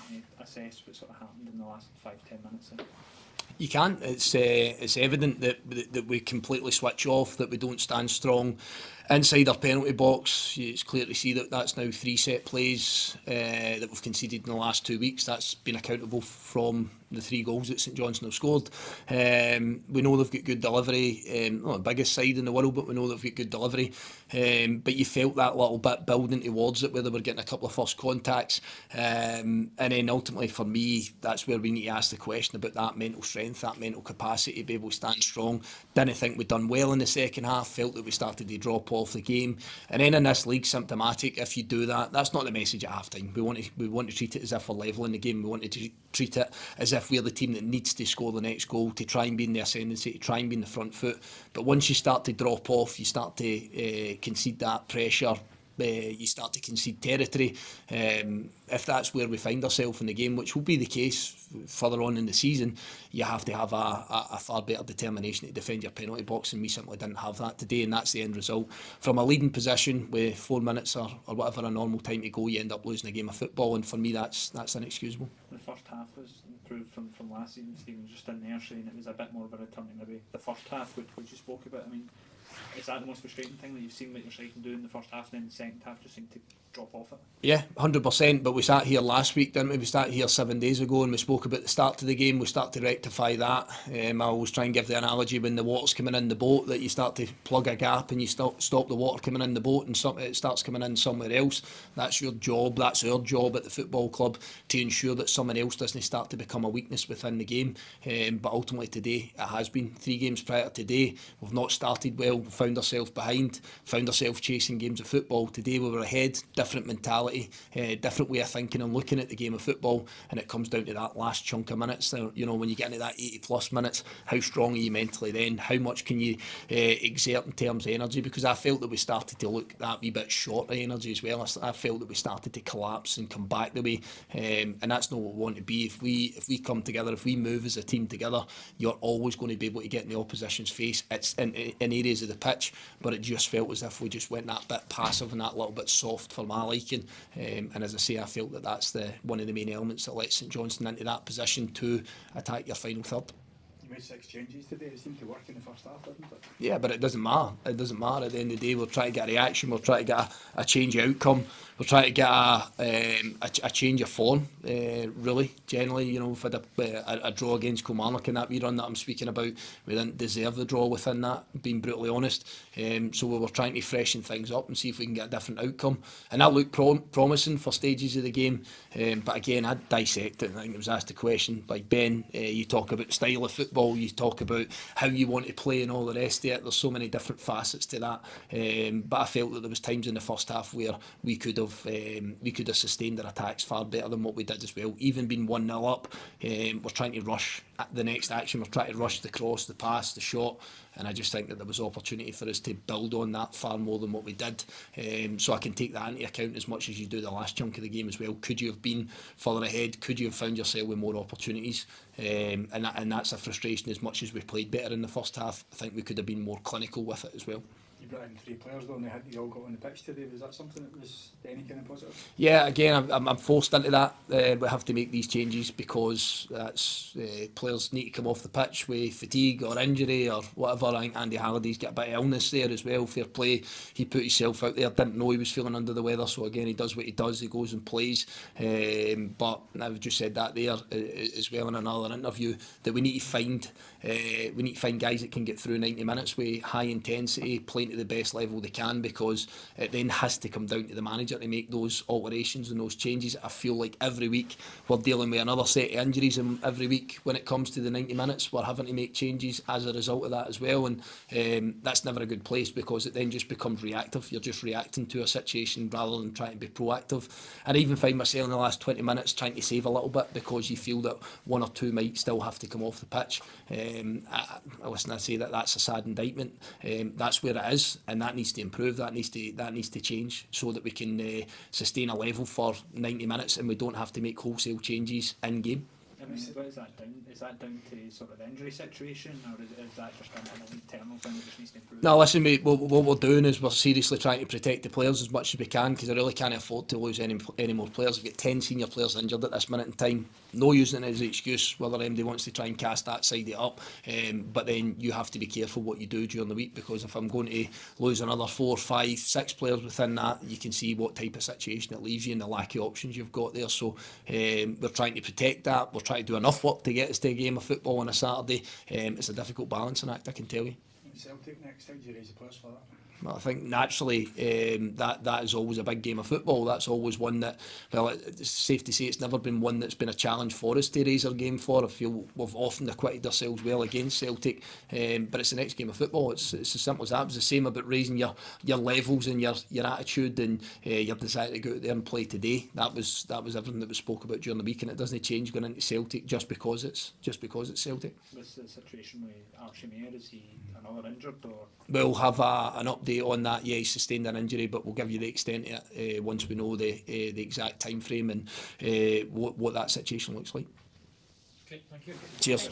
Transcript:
starting to assess what sort of happened in the last 5-10 minutes then? You can't. It's evident that we completely switch off, that we don't stand strong inside our penalty box. It's clear to see that that's now 3 set plays that we've conceded in the last 2 weeks. That's been accountable from the 3 goals that St Johnstone have scored. We know they've got good delivery, not the biggest side in the world, but we know they've got good delivery. But you felt that little bit building towards it, where they were getting a couple of first contacts. And then ultimately for me, that's where we need to ask the question about that mental strength, that mental capacity to be able to stand strong. Didn't think we'd done well in the second half, felt that we started to drop off the game. And then in this league, symptomatic, if you do that, that's not the message at half time. We want to treat it as if we're leveling the game. We want to treat it as if we're the team that needs to score the next goal, to try and be in the ascendancy, to try and be in the front foot. But once you start to drop off, you start to concede that pressure, you start to concede territory. If that's where we find ourselves in the game, which will be the case further on in the season, you have to have a far better determination to defend your penalty box, and we simply didn't have that today, and that's the end result. From a leading position with 4 minutes or whatever a normal time to go, you end up losing a game of football, and for me that's inexcusable. The first half was improved from last season. Stephen was just in there saying it was a bit more of a return to maybe the first half, which you spoke about. I mean, is that the most frustrating thing, that you've seen what your side can do in the first half, and then the second half just seemed to drop off it? Yeah, 100%. But we sat here last week, didn't we? We sat here 7 days ago and we spoke about the start to the game. We start to rectify that. I always try and give the analogy, when the water's coming in the boat, that you start to plug a gap and you stop the water coming in the boat, and it starts coming in somewhere else. That's your job. That's our job at the football club, to ensure that someone else doesn't start to become a weakness within the game. But ultimately today, it has been 3 games prior to today. We've not started well. We found ourselves behind, found ourselves chasing games of football. Today we were ahead, different mentality, different way of thinking and looking at the game of football, and it comes down to that last chunk of minutes. You know, when you get into that 80 plus minutes, how strong are you mentally then? How much can you exert in terms of energy? Because I felt that we started to look that wee bit short of energy as well. I felt that we started to collapse and come back the way, and that's not what we want to be. If we come together, if we move as a team together, you're always going to be able to get in the opposition's face. It's in areas of the pitch, but it just felt as if we just went that bit passive and that little bit soft for my liking. And as I say, I felt that that's one of the main elements that lets St Johnstone into that position to attack your final third. You made 6 changes today. It seemed to work in the first half, didn't it? Yeah, but it doesn't matter. It doesn't matter. At the end of the day, we're trying to get a reaction. We're trying to get a change of outcome. We're trying to get a change of form. Really, generally, you know, we've had a draw against Kilmarnock in that wee run that I'm speaking about. We didn't deserve the draw within that, being brutally honest. So we were trying to freshen things up and see if we can get a different outcome. And that looked promising for stages of the game. But again, I'd dissect it. I think it was asked a question by Ben. You talk about style of football. You talk about how you want to play and all the rest of it. There's so many different facets to that. But I felt that there was times in the first half where we could have sustained our attacks far better than what we did as well. Even being 1-0 up, we're trying to rush the next action. We're trying to rush the cross, the pass, the shot. And I just think that there was opportunity for us to build on that far more than what we did. So I can take that into account as much as you do the last chunk of the game as well. Could you have been further ahead? Could you have found yourself with more opportunities? And that's a frustration. As much as we played better in the first half, I think we could have been more clinical with it as well. You brought in 3 players though, and they all got on the pitch today. Was that something that was any kind of positive? Yeah, again, I'm forced into that. We have to make these changes because that's players need to come off the pitch with fatigue or injury or whatever. I think Andy Halliday's got a bit of illness there as well. Fair play. He put himself out there, didn't know he was feeling under the weather, so again, he does what he does. He goes and plays. But I've just said that there as well in another interview, that we need to find guys that can get through 90 minutes with high intensity, playing to the best level they can, because it then has to come down to the manager to make those alterations and those changes. I feel like every week we're dealing with another set of injuries, and every week when it comes to the 90 minutes we're having to make changes as a result of that as well, and that's never a good place, because it then just becomes reactive. You're just reacting to a situation rather than trying to be proactive. And I even find myself in the last 20 minutes trying to save a little bit, because you feel that 1 or 2 might still have to come off the pitch. I say that's a sad indictment. That's where it is, and that needs to improve. That needs to change, so that we can sustain a level for 90 minutes and we don't have to make wholesale changes in game. And I mean, what is that down? Is that down to sort of the injury situation, or is that just an internal thing that just needs to improve? No, listen, mate, what we're doing is we're seriously trying to protect the players as much as we can, because I really can't afford to lose any more players. We've got 10 senior players injured at this minute in time. No using it as an excuse whether MD wants to try and cast that side it up, but then you have to be careful what you do during the week, because if I'm going to lose another 4, 5, 6 players within that, you can see what type of situation it leaves you and the lack of options you've got there. So we're trying to protect that. We're trying to do enough work to get us to a game of football on a Saturday. It's a difficult balancing act, I can tell you. Celtic next, how do you raise the players for that? I think naturally that is always a big game of football. That's always one that, well, it's safe to say it's never been one that's been a challenge for us to raise our game for. I feel we've often acquitted ourselves well against Celtic, but it's the next game of football. It's as simple as that. It was the same about raising your levels and your attitude and your desire to go out there and play today. That was everything that was spoke about during the week, and it doesn't change going into Celtic just because it's Celtic. What's the situation with Archie Mayer? Is he another injured, or? We'll have an update on that. Yeah, he sustained an injury, but we'll give you the extent of it once we know the exact time frame and what that situation looks like. Okay, thank you. Cheers.